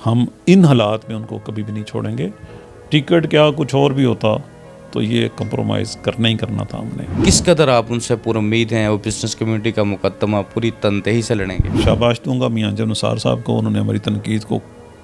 ہم ان حالات میں ان کو کبھی بھی نہیں چھوڑیں گے. ٹکٹ کیا کچھ اور بھی ہوتا تو یہ کمپرومائز کرنا ہی کرنا تھا ہم نے. کس قدر آپ ان سے پر امید ہیں اور بزنس کمیونٹی کا مقدمہ پوری تندہی سے لڑیں گے؟ شاباش دوں گا میاں انجم نثار صاحب کو، انہوں نے ہماری تنقید کو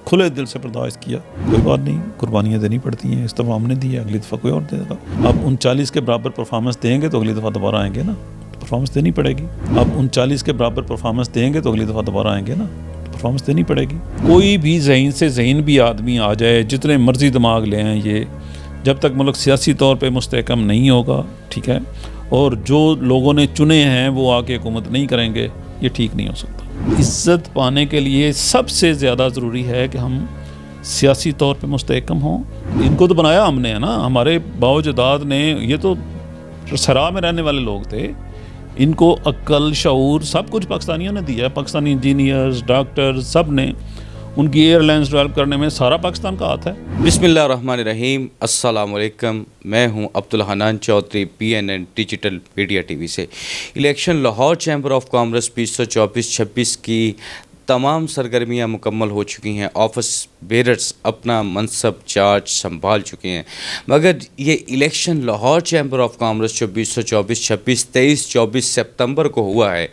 کھلے دل سے برداشت کیا. کوئی بات نہیں، قربانیاں دینی پڑتی ہیں. اس دفعہ ہم نے دی ہے، اگلی دفعہ کوئی اور دے گا. اب 39 کے برابر پرفارمنس دیں گے تو اگلی دفعہ دوبارہ آئیں گے نا، پرفارمنس دینی پڑے گی. اب 39 کے برابر پرفارمنس دیں گے تو اگلی دفعہ دوبارہ آئیں گے نا، پرفارمنس دینی پڑے گی. کوئی بھی ذہین سے ذہین بھی آدمی آ جائے، جتنے مرضی دماغ لے آئیں، یہ جب تک ملک سیاسی طور پہ مستحکم نہیں ہوگا، ٹھیک ہے، اور جو لوگوں نے چنے ہیں وہ آ کے حکومت نہیں کریں گے، یہ ٹھیک نہیں ہو سکتا. عزت پانے کے لیے سب سے زیادہ ضروری ہے کہ ہم سیاسی طور پہ مستحکم ہوں. ان کو تو بنایا ہم نے ہے نا، ہمارے باؤ جداد نے، یہ تو سرا میں رہنے والے لوگ تھے. ان کو عقل، شعور، سب کچھ پاکستانیوں نے دیا ہے. پاکستانی انجینئرز، ڈاکٹرز، سب نے ان کی ایئر لائنز ڈیولپ کرنے میں سارا پاکستان کا ہاتھ ہے. بسم اللہ الرحمن الرحیم. السلام علیکم. میں ہوں Abdul Hanan Chaudhry, PNN digital media TV سے. Election Lahore chamber of commerce 2024-26 کی تمام سرگرمیاں مکمل ہو چکی ہیں. آفس بیررز اپنا منصب چارج سنبھال چکے ہیں، مگر یہ election Lahore chamber of commerce جو 2024-26 23-24 سپتمبر کو ہوا ہے،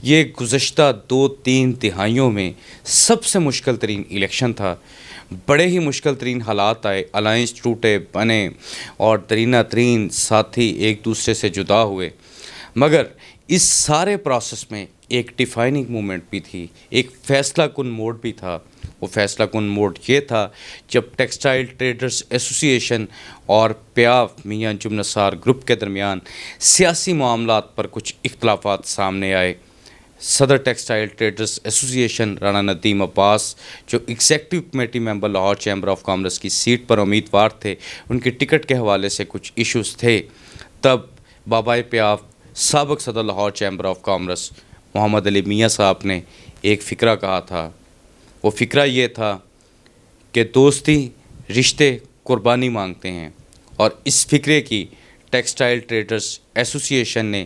یہ گزشتہ 2-3 دہائیوں میں سب سے مشکل ترین الیکشن تھا. بڑے ہی مشکل ترین حالات آئے، الائنس ٹوٹے بنے اور درینہ ترین ساتھی ایک دوسرے سے جدا ہوئے. مگر اس سارے پروسیس میں ایک ڈیفائننگ مومنٹ بھی تھی، ایک فیصلہ کن موڈ بھی تھا. وہ فیصلہ کن موڈ یہ تھا جب ٹیکسٹائل ٹریڈرز ایسوسی ایشن اور پیاف میاں انجم نثار گروپ کے درمیان سیاسی معاملات پر کچھ اختلافات سامنے آئے. صدر ٹیکسٹائل ٹریڈرز ایسوسی ایشن رانا ندیم عباس، جو executive committee member Lahore chamber of commerce کی سیٹ پر امیدوار تھے، ان کی ٹکٹ کے حوالے سے کچھ ایشوز تھے. تب بابائے پیاف سابق صدر لاہور چیمبر آف کامرس محمد علی میاں صاحب نے ایک فقرہ کہا تھا. وہ فقرہ یہ تھا کہ دوستی رشتے قربانی مانگتے ہیں، اور اس فقرے کی ٹیکسٹائل ٹریڈرز ایسوسی ایشن نے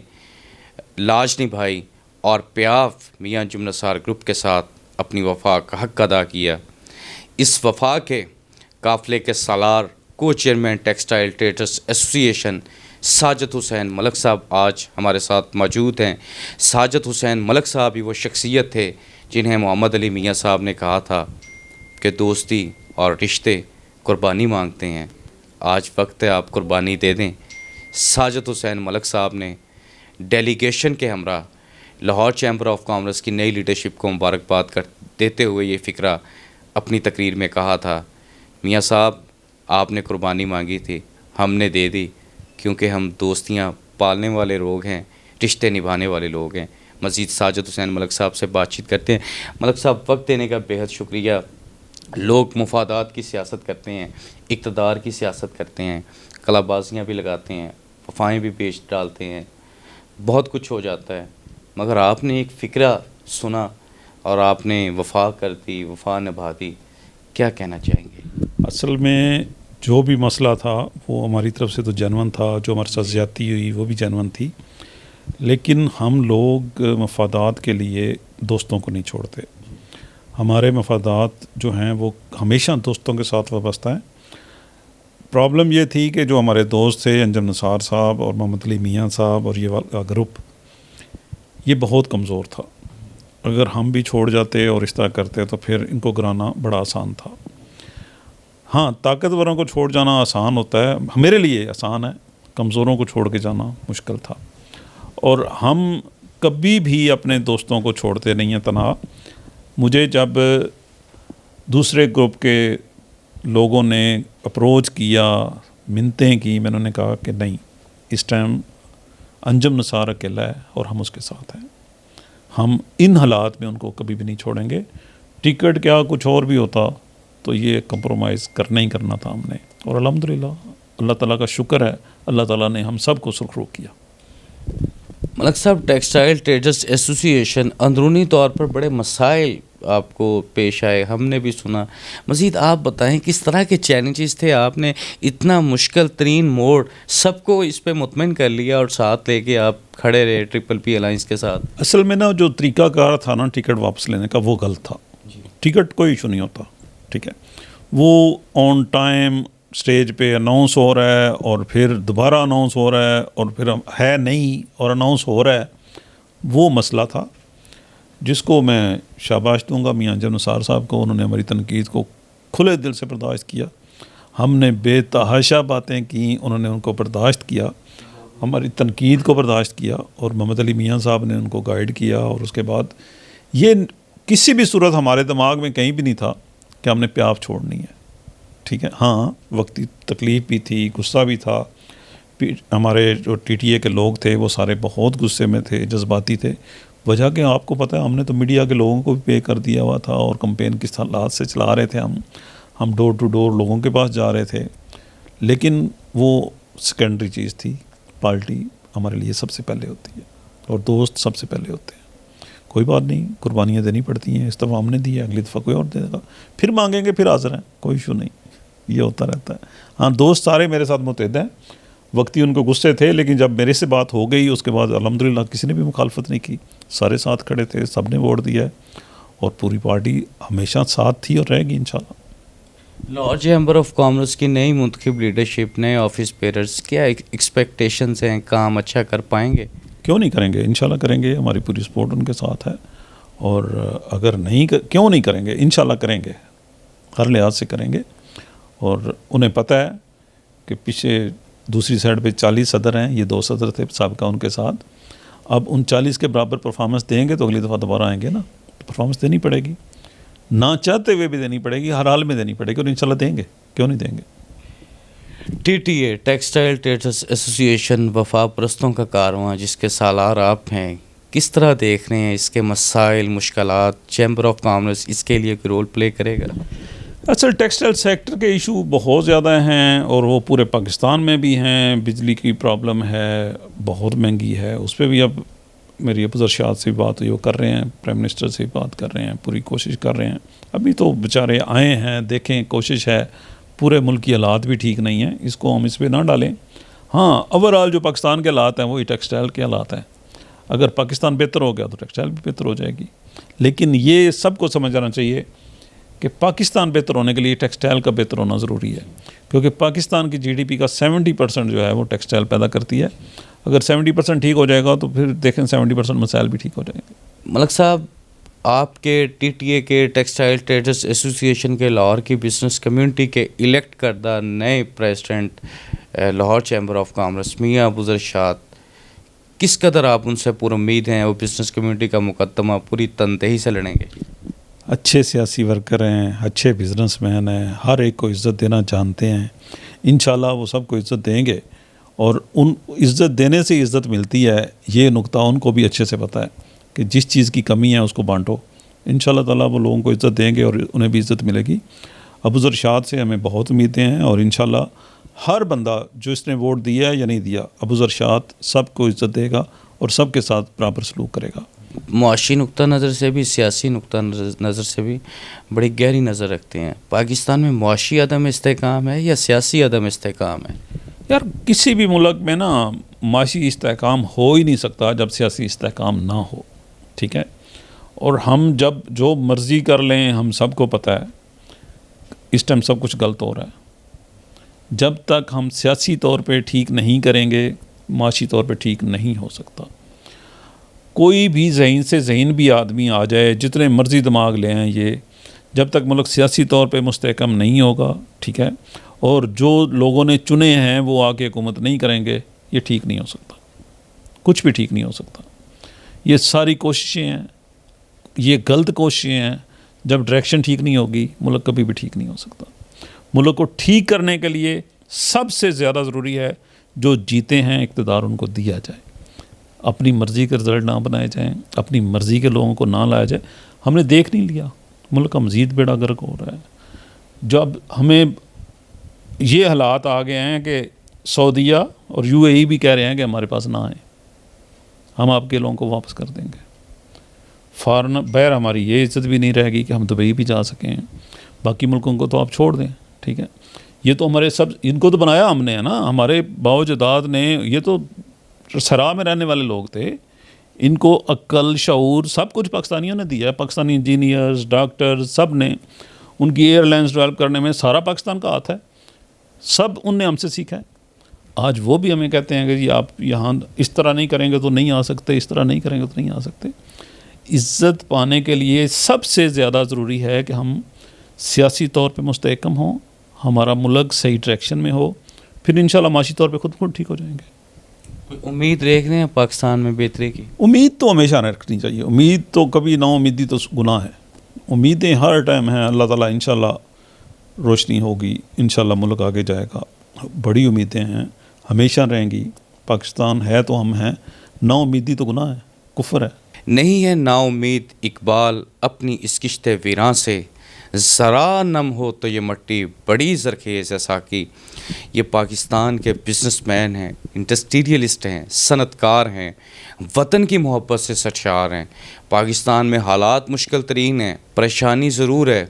لاج نبھائی اور پیاف میاں انجم نثار گروپ کے ساتھ اپنی وفا کا حق ادا کیا. اس وفا کے قافلے کے سالار کو چیئرمین ٹیکسٹائل ٹریڈرز ایسوسی ایشن ساجد حسین ملک صاحب آج ہمارے ساتھ موجود ہیں. ساجد حسین ملک صاحب ہی وہ شخصیت تھے جنہیں محمد علی میاں صاحب نے کہا تھا کہ دوستی اور رشتے قربانی مانگتے ہیں. آج وقت ہے آپ قربانی دے دیں. ساجد حسین ملک صاحب نے ڈیلیگیشن کے ہمراہ لاہور چیمبر آف کامرس کی نئی لیڈرشپ کو مبارکباد دیتے ہوئے یہ فقرہ اپنی تقریر میں کہا تھا. میاں صاحب، آپ نے قربانی مانگی تھی، ہم نے دے دی، کیونکہ ہم دوستیاں پالنے والے لوگ ہیں، رشتے نبھانے والے لوگ ہیں. مزید ساجد حسین ملک صاحب سے بات چیت کرتے ہیں. ملک صاحب، وقت دینے کا بہت شکریہ. لوگ مفادات کی سیاست کرتے ہیں، اقتدار کی سیاست کرتے ہیں، کلا بازیاں بھی لگاتے ہیں، وفائیں بھی بیچ ڈالتے ہیں، بہت کچھ ہو جاتا ہے، مگر آپ نے ایک فقرہ سنا اور آپ نے وفا کر دی، وفا نبھا دی. کیا کہنا چاہیں گے؟ اصل میں جو بھی مسئلہ تھا وہ ہماری طرف سے تو جینون تھا، جو ہمارے ساتھ زیادتی ہوئی وہ بھی جینون تھی، لیکن ہم لوگ مفادات کے لیے دوستوں کو نہیں چھوڑتے. ہمارے مفادات جو ہیں وہ ہمیشہ دوستوں کے ساتھ وابستہ ہیں. پرابلم یہ تھی کہ جو ہمارے دوست تھے انجم نثار صاحب اور محمد علی میاں صاحب اور یہ گروپ، یہ بہت کمزور تھا. اگر ہم بھی چھوڑ جاتے اور اس طرح کرتے تو پھر ان کو گرانا بڑا آسان تھا. ہاں، طاقتوروں کو چھوڑ جانا آسان ہوتا ہے، میرے لیے آسان ہے، کمزوروں کو چھوڑ کے جانا مشکل تھا. اور ہم کبھی بھی اپنے دوستوں کو چھوڑتے نہیں ہیں تنہا. مجھے جب دوسرے گروپ کے لوگوں نے اپروچ کیا، منتیں کی، میں نے کہا کہ نہیں، اس ٹائم انجم نثار اکیلا ہے اور ہم اس کے ساتھ ہیں. ہم ان حالات میں ان کو کبھی بھی نہیں چھوڑیں گے. ٹکٹ کیا کچھ اور بھی ہوتا تو یہ کمپرومائز کرنا ہی کرنا تھا ہم نے. اور الحمدللہ اللہ تعالیٰ کا شکر ہے، اللہ تعالیٰ نے ہم سب کو سرخرو کیا. ملک صاحب، ٹیکسٹائل ٹریڈرز ایسوسی ایشن اندرونی طور پر بڑے مسائل آپ کو پیش آئے، ہم نے بھی سنا. مزید آپ بتائیں کس طرح کے چیلنجز تھے؟ آپ نے اتنا مشکل ترین موڈ، سب کو اس پہ مطمئن کر لیا اور ساتھ لے کے آپ کھڑے رہے PPP الائنس کے ساتھ. اصل میں نا جو طریقہ کار تھا نا ٹکٹ واپس لینے کا، وہ غلط تھا. ٹکٹ کوئی ایشو نہیں ہوتا، ٹھیک ہے. وہ آن ٹائم اسٹیج پہ اناؤنس ہو رہا ہے اور پھر دوبارہ اناؤنس ہو رہا ہے اور پھر ہے نہیں اور اناؤنس ہو رہا ہے. وہ مسئلہ تھا جس کو میں شاباش دوں گا میاں جم نثار صاحب کو. انہوں نے ہماری تنقید کو کھلے دل سے برداشت کیا. ہم نے بے تحاشا باتیں کیں، انہوں نے ان کو برداشت کیا، ہماری تنقید کو برداشت کیا، اور محمد علی میاں صاحب نے ان کو گائیڈ کیا. اور اس کے بعد یہ کسی بھی صورت ہمارے دماغ میں کہیں بھی نہیں تھا کہ ہم نے پیاف چھوڑنی ہے. ٹھیک ہے. ہاں وقتی تکلیف بھی تھی، غصہ بھی تھا. ہمارے جو ٹی ٹی اے کے لوگ تھے وہ سارے بہت غصے میں تھے، جذباتی تھے. وجہ کہ آپ کو پتہ ہے ہم نے تو میڈیا کے لوگوں کو بھی پے کر دیا ہوا تھا اور کمپین کس حالات سے چلا رہے تھے. ہم ڈور ٹو ڈور لوگوں کے پاس جا رہے تھے. لیکن وہ سیکنڈری چیز تھی. پارٹی ہمارے لیے سب سے پہلے ہوتی ہے اور دوست سب سے پہلے ہوتے ہیں. کوئی بات نہیں، قربانیاں دینی پڑتی ہیں. اس دفعہ ہم نے دی ہے، اگلی دفعہ کوئی اور دے گا، پھر مانگیں گے، پھر حاضر ہیں، کوئی ایشو نہیں. یہ ہوتا رہتا ہے. ہاں دوست سارے میرے ساتھ متحد ہیں. وقتی ان کو غصے تھے، لیکن جب میرے سے بات ہو گئی اس کے بعد الحمدللہ کسی نے بھی مخالفت نہیں کی. سارے ساتھ کھڑے تھے، سب نے ووٹ دیا ہے اور پوری پارٹی ہمیشہ ساتھ تھی اور رہے گی انشاءاللہ. لاہور چیمبر آف کامرس کی نئی منتخب لیڈرشپ، نئے آفس بیئررز، کیا ایکسپیکٹیشنز ہیں؟ کام اچھا کر پائیں گے؟ کیوں نہیں کریں گے؟ انشاءاللہ کریں گے. ہماری پوری سپورٹ ان کے ساتھ ہے. اور اگر نہیں کیوں نہیں کریں گے؟ انشاءاللہ کریں گے، ہر لحاظ سے کریں گے. اور انہیں پتہ ہے کہ پیچھے دوسری سائڈ پہ 40 صدر ہیں، یہ 2 صدر تھے سابقہ ان کے ساتھ. اب ان 40 کے برابر پرفارمنس دیں گے تو اگلی دفعہ دوبارہ آئیں گے نا. پرفارمنس دینی پڑے گی، نہ چاہتے ہوئے بھی دینی پڑے گی، ہر حال میں دینی پڑے گی، اور انشاءاللہ دیں گے. کیوں نہیں دیں گے؟ T T A textile traders ایسوسی ایشن وفا پرستوں کا کارواں جس کے سالار آپ ہیں، کس طرح دیکھ رہے ہیں اس کے مسائل، مشکلات؟ چیمبر آف کامرس اس کے لیے کوئی رول پلے کرے گا؟ اصل ٹیکسٹائل سیکٹر کے ایشو بہت زیادہ ہیں اور وہ پورے پاکستان میں بھی ہیں. بجلی کی پرابلم ہے، بہت مہنگی ہے. اس پہ بھی اب میری ابو ذر شاد سے بات ہوئی، وہ کر رہے ہیں، پرائم منسٹر سے بات کر رہے ہیں، پوری کوشش کر رہے ہیں. ابھی تو بیچارے آئے ہیں، دیکھیں کوشش ہے. پورے ملک کی حالات بھی ٹھیک نہیں ہیں، اس کو ہم اس پہ نہ ڈالیں. ہاں اوورآل جو پاکستان کے حالات ہیں وہی ٹیکسٹائل کے حالات ہیں. اگر پاکستان بہتر ہو گیا تو ٹیکسٹائل بھی بہتر ہو جائے گی. لیکن یہ سب کو سمجھ آنا چاہیے کہ پاکستان بہتر ہونے کے لیے ٹیکسٹائل کا بہتر ہونا ضروری ہے، کیونکہ پاکستان کی جی ڈی پی کا 70% جو ہے وہ ٹیکسٹائل پیدا کرتی ہے. اگر 70% ٹھیک ہو جائے گا تو پھر دیکھیں 70% مسائل بھی ٹھیک ہو جائیں گے. ملک صاحب، آپ کے ٹی ٹی اے کے ٹیکسٹائل ٹریڈرز ایسوسی ایشن کے لاہور کی بزنس کمیونٹی کے الیکٹ کردہ نئے president Lahore chamber of commerce میاں ابو ذر شاد، کس قدر آپ ان سے پر امید ہیں وہ بزنس کمیونٹی کا مقدمہ پوری تندہی سے لڑیں گے؟ اچھے سیاسی ورکر ہیں، اچھے بزنس مین ہیں، ہر ایک کو عزت دینا جانتے ہیں. انشاءاللہ وہ سب کو عزت دیں گے اور ان عزت دینے سے عزت ملتی ہے. یہ نقطہ ان کو بھی اچھے سے پتہ ہے کہ جس چیز کی کمی ہے اس کو بانٹو. انشاءاللہ تعالیٰ وہ لوگوں کو عزت دیں گے اور انہیں بھی عزت ملے گی. ابو ذر شاد سے ہمیں بہت امیدیں ہیں اور انشاءاللہ ہر بندہ جو اس نے ووٹ دیا ہے یا نہیں دیا، ابو ذر شاد سب کو عزت دے گا اور سب کے ساتھ برابر سلوک کرے گا. معاشی نقطہ نظر سے بھی، سیاسی نقطہ نظر سے بھی بڑی گہری نظر رکھتے ہیں. پاکستان میں معاشی عدم استحکام ہے یا سیاسی عدم استحکام ہے؟ یار کسی بھی ملک میں نا معاشی استحکام ہو ہی نہیں سکتا جب سیاسی استحکام نہ ہو. ٹھیک ہے. اور ہم جب جو مرضی کر لیں، ہم سب کو پتہ ہے اس ٹائم سب کچھ غلط ہو رہا ہے. جب تک ہم سیاسی طور پہ ٹھیک نہیں کریں گے، معاشی طور پہ ٹھیک نہیں ہو سکتا. کوئی بھی ذہین سے ذہین بھی آدمی آ جائے، جتنے مرضی دماغ لے آئیں، یہ جب تک ملک سیاسی طور پہ مستحکم نہیں ہوگا، ٹھیک ہے، اور جو لوگوں نے چنے ہیں وہ آ کے حکومت نہیں کریں گے، یہ ٹھیک نہیں ہو سکتا. کچھ بھی ٹھیک نہیں ہو سکتا. یہ ساری کوششیں ہیں، یہ غلط کوششیں ہیں. جب ڈائریکشن ٹھیک نہیں ہوگی ملک کبھی بھی ٹھیک نہیں ہو سکتا. ملک کو ٹھیک کرنے کے لیے سب سے زیادہ ضروری ہے جو جیتے ہیں اقتدار ان کو دیا جائے. اپنی مرضی کے رزلٹ نہ بنائے جائیں، اپنی مرضی کے لوگوں کو نہ لایا جائے. ہم نے دیکھ نہیں لیا، ملک کا مزید بیڑا غرق ہو رہا ہے. جب ہمیں یہ حالات آ گئے ہیں کہ سعودیہ اور یو اے ای بھی کہہ رہے ہیں کہ ہمارے پاس نہ آئیں، ہم آپ کے لوگوں کو واپس کر دیں گے. فارن بہر ہماری یہ عزت بھی نہیں رہے گی کہ ہم دبئی بھی جا سکیں. باقی ملکوں کو تو آپ چھوڑ دیں. ٹھیک ہے. یہ تو ہمارے سب، ان کو تو بنایا ہم نے ہے نا، ہمارے باؤ جداد نے. یہ تو سرا میں رہنے والے لوگ تھے. ان کو عقل، شعور، سب کچھ پاکستانیوں نے دیا ہے. پاکستانی انجینئرز، ڈاکٹر، سب نے. ان کی ایئر لائنس ڈیولپ کرنے میں سارا پاکستان کا ہاتھ ہے، سب ان نے ہم سے سیکھا ہے۔ آج وہ بھی ہمیں کہتے ہیں کہ جی آپ یہاں اس طرح نہیں کریں گے تو نہیں آ سکتے، اس طرح نہیں کریں گے تو نہیں آ سکتے۔ عزت پانے کے لیے سب سے زیادہ ضروری ہے کہ ہم سیاسی طور پہ مستحکم ہوں، ہمارا ملک صحیح ڈائریکشن میں ہو، پھر انشاءاللہ معاشی طور پہ خود ٹھیک ہو جائیں گے۔ امید دیکھ رہے ہیں پاکستان میں بہتری کی؟ امید تو ہمیشہ رکھنی چاہیے، امید تو کبھی نا امیدی تو گناہ ہے، امیدیں ہر ٹائم ہیں۔ اللہ تعالیٰ انشاءاللہ روشنی ہوگی، انشاءاللہ ملک آگے جائے گا، بڑی امیدیں ہیں، ہمیشہ رہیں گی۔ پاکستان ہے تو ہم ہیں، نا امیدی تو گناہ ہے، کفر ہے۔ نہیں ہے نا امید اقبال اپنی اس کشت ویراں سے، ذرا نم ہو تو یہ مٹی بڑی زرخیز ہے ساقی۔ یہ پاکستان کے بزنس مین ہیں، انڈسٹریلسٹ ہیں، صنعت کار ہیں، وطن کی محبت سے سرشار ہیں۔ پاکستان میں حالات مشکل ترین ہیں، پریشانی ضرور ہے،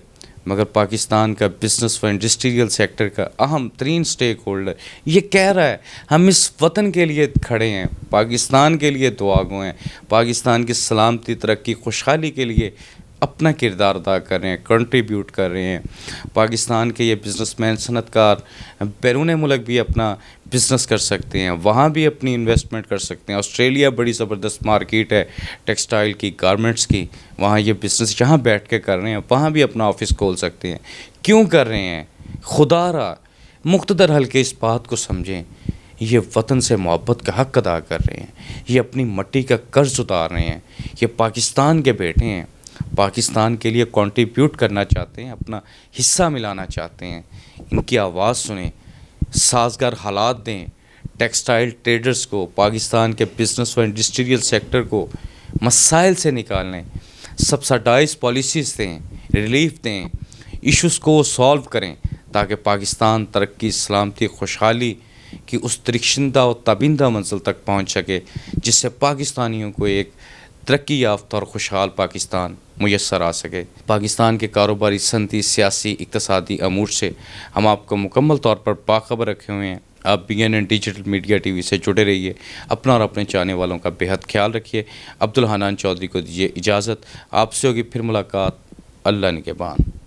مگر پاکستان کا بزنس و انڈسٹریل سیکٹر کا اہم ترین سٹیک ہولڈر یہ کہہ رہا ہے ہم اس وطن کے لیے کھڑے ہیں، پاکستان کے لیے دعا گو ہیں، پاکستان کی سلامتی، ترقی، خوشحالی کے لیے اپنا کردار ادا کر رہے ہیں، کنٹریبیوٹ کر رہے ہیں۔ پاکستان کے یہ بزنس مین، صنعت کار بیرون ملک بھی اپنا بزنس کر سکتے ہیں، وہاں بھی اپنی انویسٹمنٹ کر سکتے ہیں۔ آسٹریلیا بڑی زبردست مارکیٹ ہے ٹیکسٹائل کی، گارمنٹس کی، وہاں یہ بزنس یہاں بیٹھ کے کر رہے ہیں، وہاں بھی اپنا آفس کھول سکتے ہیں۔ کیوں کر رہے ہیں؟ خدا را مقتدر حلقے اس بات کو سمجھیں، یہ وطن سے محبت کا حق ادا کر رہے ہیں، یہ اپنی مٹی کا قرض اتار رہے ہیں، یہ پاکستان کے بیٹے ہیں، پاکستان کے لیے کنٹریبیوٹ کرنا چاہتے ہیں، اپنا حصہ ملانا چاہتے ہیں۔ ان کی آواز سنیں، سازگار حالات دیں، ٹیکسٹائل ٹریڈرز کو، پاکستان کے بزنس و انڈسٹریل سیکٹر کو مسائل سے نکالیں، سبسڈائز پالیسیز دیں، ریلیف دیں، ایشوز کو سالو کریں تاکہ پاکستان ترقی، سلامتی، خوشحالی کی اس درخشندہ و تابندہ منزل تک پہنچ سکے جس سے پاکستانیوں کو ایک ترقی یافتہ اور خوشحال پاکستان میسر آ سکے۔ پاکستان کے کاروباری، صنعتی، سیاسی، اقتصادی امور سے ہم آپ کو مکمل طور پر باخبر رکھے ہوئے ہیں۔ آپ BNN digital media T V سے جڑے رہیے، اپنا اور اپنے چاہنے والوں کا بہت خیال رکھیے۔ عبدالحنان چودھری کو دیجیے اجازت، آپ سے ہوگی پھر ملاقات، اللہ نگہبان۔